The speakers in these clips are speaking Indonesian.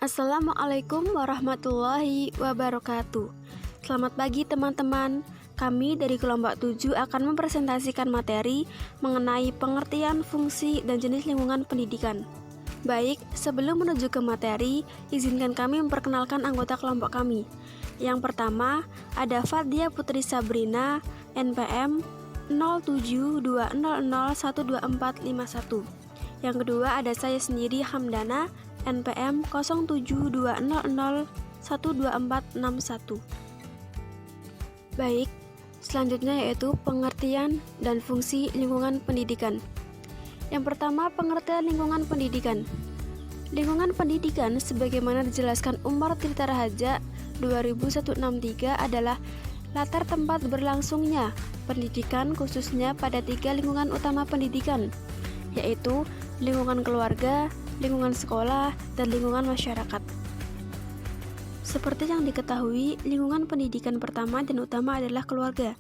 Assalamualaikum warahmatullahi wabarakatuh. Selamat pagi teman-teman. Kami dari kelompok 7 akan mempresentasikan materi mengenai pengertian, fungsi, dan jenis lingkungan pendidikan. Baik, sebelum menuju ke materi, izinkan kami memperkenalkan anggota kelompok kami. Yang pertama, ada Fadia Putri Sabrina, NPM 0720012451. Yang kedua ada saya sendiri Hamdana, NPM 0720012461. Baik, selanjutnya yaitu pengertian dan fungsi lingkungan pendidikan. Yang pertama, pengertian lingkungan pendidikan. Lingkungan pendidikan sebagaimana dijelaskan Umar Tirta Rahaja 2163 adalah latar tempat berlangsungnya pendidikan khususnya pada 3 lingkungan utama pendidikan, yaitu lingkungan keluarga, lingkungan sekolah, dan lingkungan masyarakat. Seperti yang diketahui, lingkungan pendidikan pertama dan utama adalah keluarga.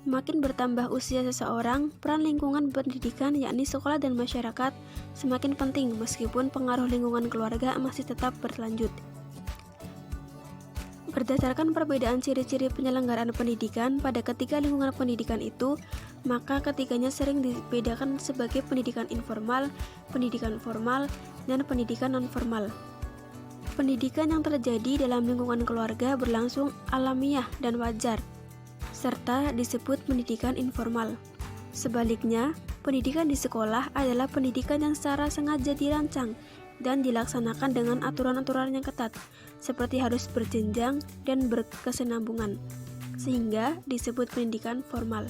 Makin bertambah usia seseorang, peran lingkungan pendidikan yakni sekolah dan masyarakat semakin penting meskipun pengaruh lingkungan keluarga masih tetap berlanjut. Berdasarkan perbedaan ciri-ciri penyelenggaraan pendidikan pada ketiga lingkungan pendidikan itu, maka ketiganya sering dibedakan sebagai pendidikan informal, pendidikan formal, dan pendidikan non-formal. Pendidikan yang terjadi dalam lingkungan keluarga berlangsung alamiah dan wajar, serta disebut pendidikan informal. Sebaliknya, pendidikan di sekolah adalah pendidikan yang secara sengaja dirancang dan dilaksanakan dengan aturan-aturan yang ketat, seperti harus berjenjang dan berkesinambungan, sehingga disebut pendidikan formal.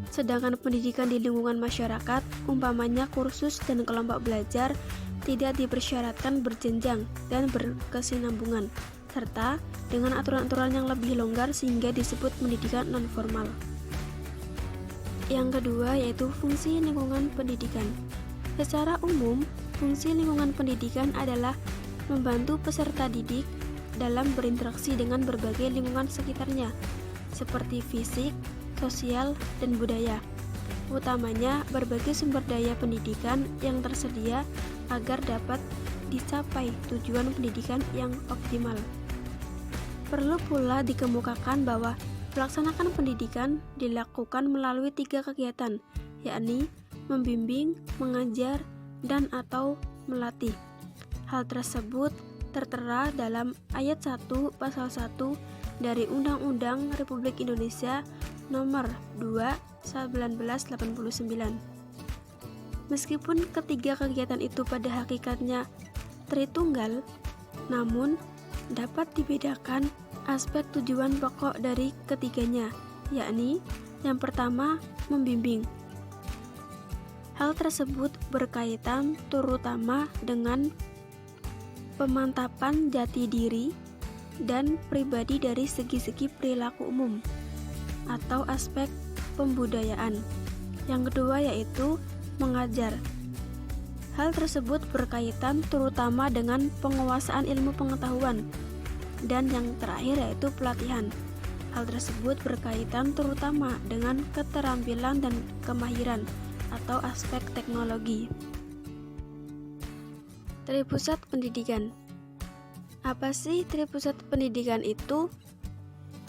Sedangkan pendidikan di lingkungan masyarakat, umpamanya kursus dan kelompok belajar, tidak dipersyaratkan berjenjang dan berkesinambungan, serta dengan aturan-aturan yang lebih longgar sehingga disebut pendidikan non-formal. Yang kedua yaitu fungsi lingkungan pendidikan. Secara umum, fungsi lingkungan pendidikan adalah membantu peserta didik dalam berinteraksi dengan berbagai lingkungan sekitarnya, seperti fisik, sosial, dan budaya. Utamanya berbagai sumber daya pendidikan yang tersedia agar dapat dicapai tujuan pendidikan yang optimal. Perlu pula dikemukakan bahwa pelaksanaan pendidikan dilakukan melalui 3 kegiatan, yakni membimbing, mengajar, dan atau melatih. Hal tersebut tertera dalam ayat 1 pasal 1 dari Undang-Undang Republik Indonesia Nomor 2 1989. Meskipun ketiga kegiatan itu pada hakikatnya tritunggal, namun dapat dibedakan aspek tujuan pokok dari ketiganya, yakni yang pertama membimbing. Hal tersebut berkaitan terutama dengan pemantapan jati diri dan pribadi dari segi-segi perilaku umum atau aspek pembudayaan. Yang kedua yaitu mengajar. Hal tersebut berkaitan terutama dengan penguasaan ilmu pengetahuan. Dan yang terakhir yaitu pelatihan. Hal tersebut berkaitan terutama dengan keterampilan dan kemahiran atau aspek teknologi. Tripusat pendidikan. Apa sih tripusat pendidikan itu?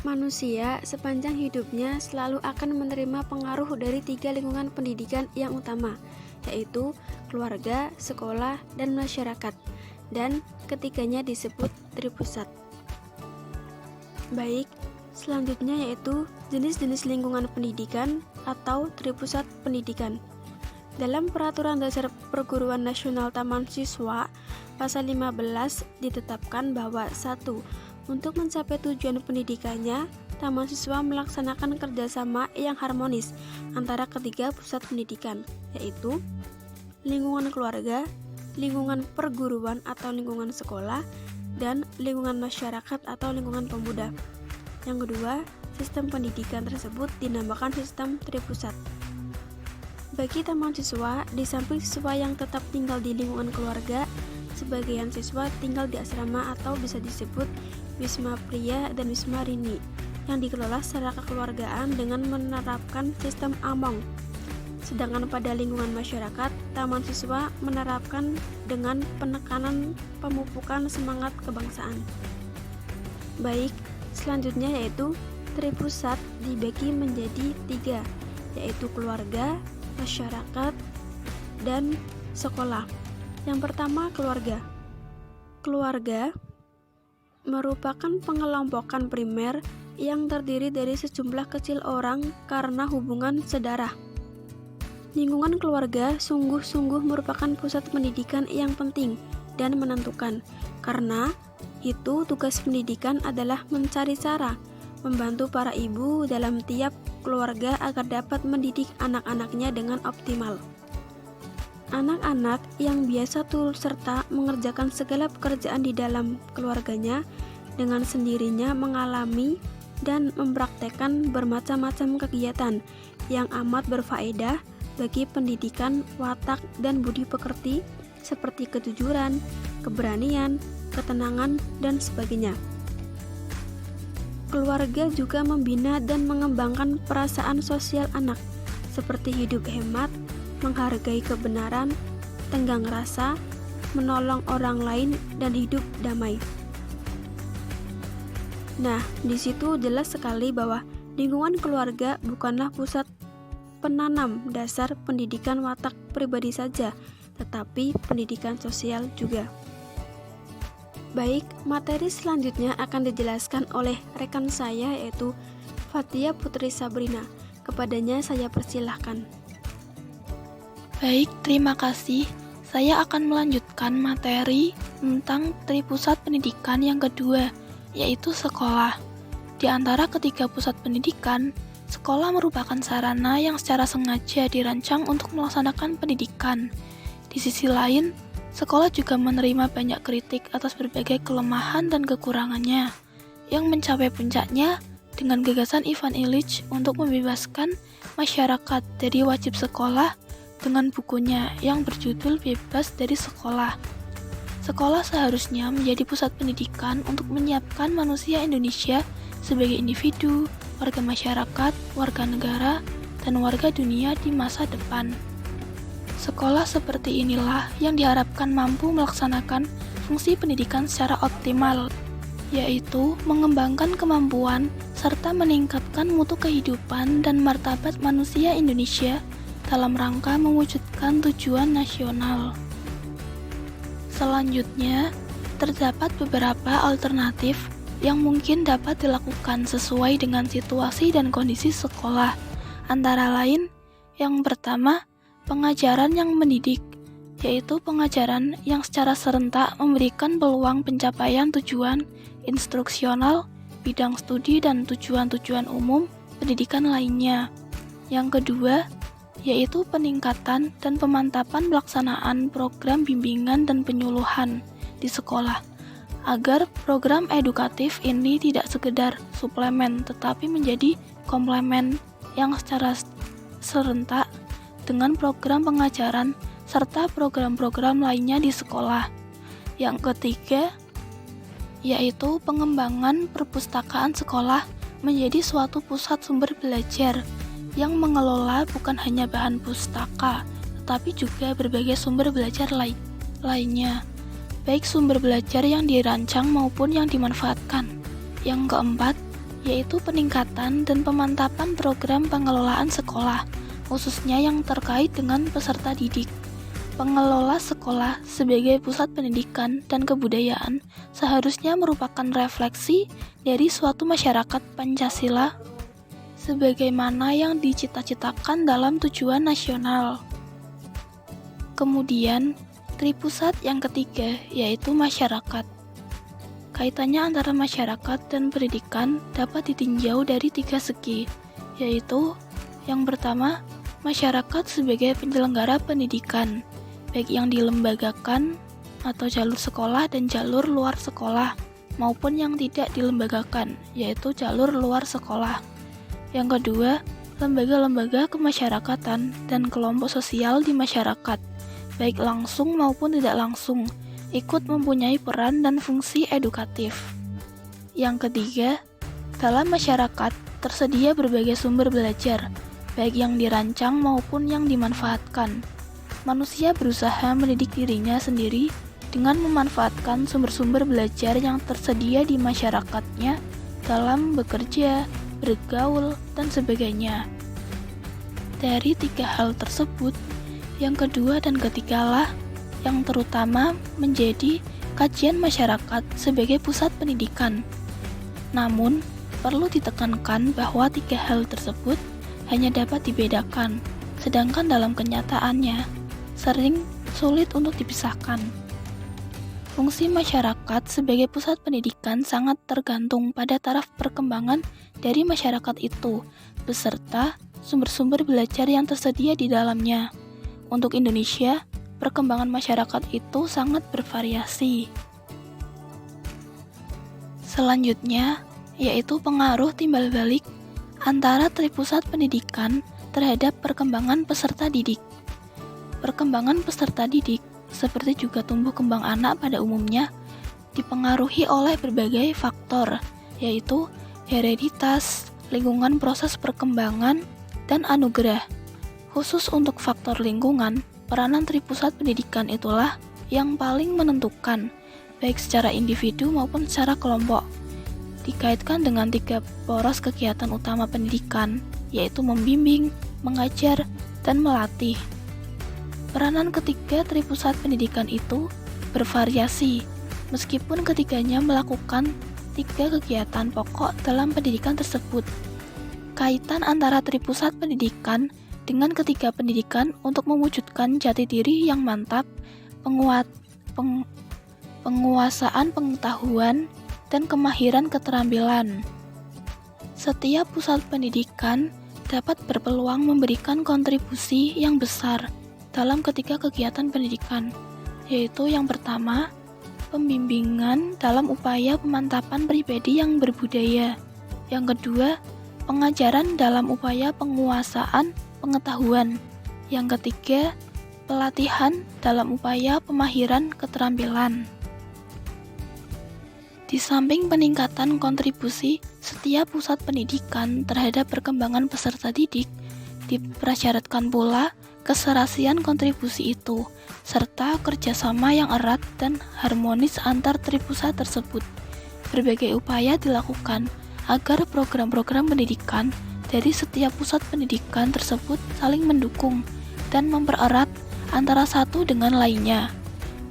Manusia sepanjang hidupnya selalu akan menerima pengaruh dari 3 lingkungan pendidikan yang utama, yaitu keluarga, sekolah, dan masyarakat, dan ketiganya disebut tripusat. Baik, selanjutnya yaitu jenis-jenis lingkungan pendidikan atau tripusat pendidikan. Dalam Peraturan Dasar Perguruan Nasional Taman Siswa Pasal 15 ditetapkan bahwa 1. Untuk mencapai tujuan pendidikannya, taman siswa melaksanakan kerjasama yang harmonis antara ketiga pusat pendidikan, yaitu lingkungan keluarga, lingkungan perguruan atau lingkungan sekolah, dan lingkungan masyarakat atau lingkungan pemuda. Yang kedua, sistem pendidikan tersebut dinamakan sistem tripusat. Bagi taman siswa, di samping siswa yang tetap tinggal di lingkungan keluarga, sebagian siswa tinggal di asrama atau bisa disebut Wisma Pria dan Wisma Rini yang dikelola secara kekeluargaan dengan menerapkan sistem AMONG. Sedangkan pada lingkungan masyarakat, taman siswa menerapkan dengan penekanan pemupukan semangat kebangsaan. Baik, selanjutnya yaitu Tripusat dibagi menjadi 3, yaitu keluarga, masyarakat, dan sekolah. Yang pertama, keluarga. Keluarga merupakan pengelompokan primer yang terdiri dari sejumlah kecil orang karena hubungan sedarah. Lingkungan keluarga sungguh-sungguh merupakan pusat pendidikan yang penting dan menentukan, karena itu tugas pendidikan adalah mencari cara membantu para ibu dalam tiap keluarga agar dapat mendidik anak-anaknya dengan optimal. Anak-anak yang biasa turut serta mengerjakan segala pekerjaan di dalam keluarganya dengan sendirinya mengalami dan mempraktekkan bermacam-macam kegiatan yang amat berfaedah bagi pendidikan watak dan budi pekerti seperti kejujuran, keberanian, ketenangan, dan sebagainya. Keluarga juga membina dan mengembangkan perasaan sosial anak seperti hidup hemat, menghargai kebenaran, tenggang rasa, menolong orang lain, dan hidup damai. Nah, di situ jelas sekali bahwa lingkungan keluarga bukanlah pusat penanam dasar pendidikan watak pribadi saja, tetapi pendidikan sosial juga. Baik, materi selanjutnya akan dijelaskan oleh rekan saya yaitu Fathia Putri Sabrina. Kepadanya saya persilahkan. Baik, terima kasih. Saya akan melanjutkan materi tentang Tripusat Pendidikan yang kedua, yaitu sekolah. Di antara ketiga pusat pendidikan, sekolah merupakan sarana yang secara sengaja dirancang untuk melaksanakan pendidikan. Di sisi lain, sekolah juga menerima banyak kritik atas berbagai kelemahan dan kekurangannya, yang mencapai puncaknya dengan gagasan Ivan Illich untuk membebaskan masyarakat dari wajib sekolah dengan bukunya yang berjudul Bebas dari Sekolah. Sekolah seharusnya menjadi pusat pendidikan untuk menyiapkan manusia Indonesia sebagai individu, warga masyarakat, warga negara, dan warga dunia di masa depan. Sekolah seperti inilah yang diharapkan mampu melaksanakan fungsi pendidikan secara optimal, yaitu mengembangkan kemampuan serta meningkatkan mutu kehidupan dan martabat manusia Indonesia dalam rangka mewujudkan tujuan nasional. Selanjutnya, terdapat beberapa alternatif yang mungkin dapat dilakukan sesuai dengan situasi dan kondisi sekolah. Antara lain, yang pertama, pengajaran yang mendidik, yaitu pengajaran yang secara serentak memberikan peluang pencapaian tujuan instruksional, bidang studi, dan tujuan-tujuan umum pendidikan lainnya. Yang kedua, yaitu peningkatan dan pemantapan pelaksanaan program bimbingan dan penyuluhan di sekolah, agar program edukatif ini tidak sekedar suplemen tetapi menjadi komplement yang secara serentak dengan program pengajaran serta program-program lainnya di sekolah. Yang ketiga, yaitu pengembangan perpustakaan sekolah menjadi suatu pusat sumber belajar yang mengelola bukan hanya bahan pustaka, tetapi juga berbagai sumber belajar lainnya, baik sumber belajar yang dirancang maupun yang dimanfaatkan. Yang keempat, yaitu peningkatan dan pemantapan program pengelolaan sekolah, khususnya yang terkait dengan peserta didik. Pengelola sekolah sebagai pusat pendidikan dan kebudayaan seharusnya merupakan refleksi dari suatu masyarakat Pancasila sebagaimana yang dicita-citakan dalam tujuan nasional. Kemudian, tripusat yang ketiga yaitu masyarakat. Kaitannya antara masyarakat dan pendidikan dapat ditinjau dari 3 segi, yaitu yang pertama, masyarakat sebagai penyelenggara pendidikan, baik yang dilembagakan atau jalur sekolah dan jalur luar sekolah, maupun yang tidak dilembagakan, yaitu jalur luar sekolah. Yang kedua, lembaga-lembaga kemasyarakatan dan kelompok sosial di masyarakat, baik langsung maupun tidak langsung, ikut mempunyai peran dan fungsi edukatif. Yang ketiga, dalam masyarakat tersedia berbagai sumber belajar, baik yang dirancang maupun yang dimanfaatkan. Manusia berusaha mendidik dirinya sendiri dengan memanfaatkan sumber-sumber belajar yang tersedia di masyarakatnya dalam bekerja, bergaul, dan sebagainya. Dari 3 hal tersebut, yang kedua dan ketigalah yang terutama menjadi kajian masyarakat sebagai pusat pendidikan. Namun, perlu ditekankan bahwa 3 hal tersebut hanya dapat dibedakan, sedangkan dalam kenyataannya sering sulit untuk dipisahkan. Fungsi masyarakat sebagai pusat pendidikan sangat tergantung pada taraf perkembangan dari masyarakat itu, beserta sumber-sumber belajar yang tersedia di dalamnya. Untuk Indonesia, perkembangan masyarakat itu sangat bervariasi. Selanjutnya, yaitu pengaruh timbal balik antara tripusat pendidikan terhadap perkembangan peserta didik. Perkembangan peserta didik, seperti juga tumbuh kembang anak pada umumnya, dipengaruhi oleh berbagai faktor, yaitu hereditas, lingkungan proses perkembangan, dan anugerah. Khusus untuk faktor lingkungan, peranan tripusat pendidikan itulah yang paling menentukan, baik secara individu maupun secara kelompok. Dikaitkan dengan 3 poros kegiatan utama pendidikan, yaitu membimbing, mengajar, dan melatih. Peranan ketiga tripusat pendidikan itu bervariasi, meskipun ketiganya melakukan 3 kegiatan pokok dalam pendidikan tersebut. Kaitan antara tripusat pendidikan dengan ketiga pendidikan untuk mewujudkan jati diri yang mantap, penguasaan pengetahuan, dan kemahiran keterampilan. Setiap pusat pendidikan dapat berpeluang memberikan kontribusi yang besar dalam ketiga kegiatan pendidikan, yaitu yang pertama, pembimbingan dalam upaya pemantapan pribadi yang berbudaya. Yang kedua, pengajaran dalam upaya penguasaan pengetahuan. Yang ketiga, pelatihan dalam upaya pemahiran keterampilan. Di samping peningkatan kontribusi setiap pusat pendidikan terhadap perkembangan peserta didik, dipersyaratkan pula keserasian kontribusi itu, serta kerjasama yang erat dan harmonis antar tripusat tersebut. Berbagai upaya dilakukan agar program-program pendidikan dari setiap pusat pendidikan tersebut saling mendukung dan mempererat antara satu dengan lainnya.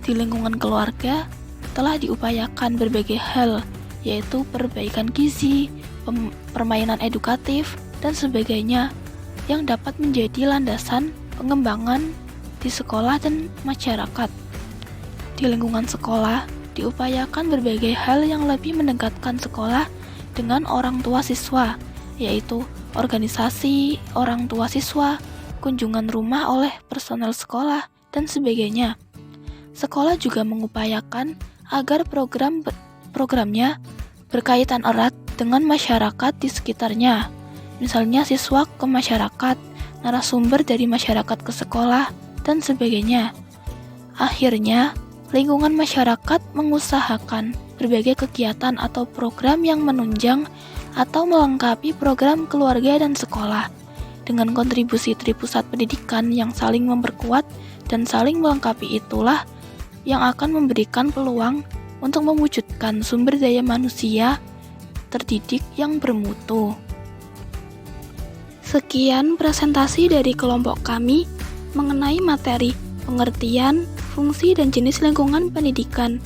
Di lingkungan keluarga telah diupayakan berbagai hal, yaitu perbaikan gizi, permainan edukatif, dan sebagainya, yang dapat menjadi landasan pengembangan di sekolah dan masyarakat. Di lingkungan sekolah, diupayakan berbagai hal yang lebih mendekatkan sekolah dengan orang tua siswa, yaitu organisasi orang tua siswa, kunjungan rumah oleh personel sekolah, dan sebagainya. Sekolah juga mengupayakan agar programnya berkaitan erat dengan masyarakat di sekitarnya. Misalnya siswa ke masyarakat, narasumber dari masyarakat ke sekolah, dan sebagainya. Akhirnya, lingkungan masyarakat mengusahakan berbagai kegiatan atau program yang menunjang atau melengkapi program keluarga dan sekolah. Dengan kontribusi tripusat pendidikan yang saling memperkuat dan saling melengkapi itulah yang akan memberikan peluang untuk mewujudkan sumber daya manusia terdidik yang bermutu. Sekian presentasi dari kelompok kami mengenai materi, pengertian, fungsi, dan jenis lingkungan pendidikan.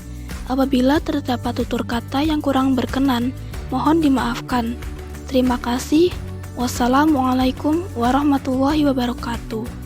Apabila terdapat tutur kata yang kurang berkenan, mohon dimaafkan. Terima kasih. Wassalamualaikum warahmatullahi wabarakatuh.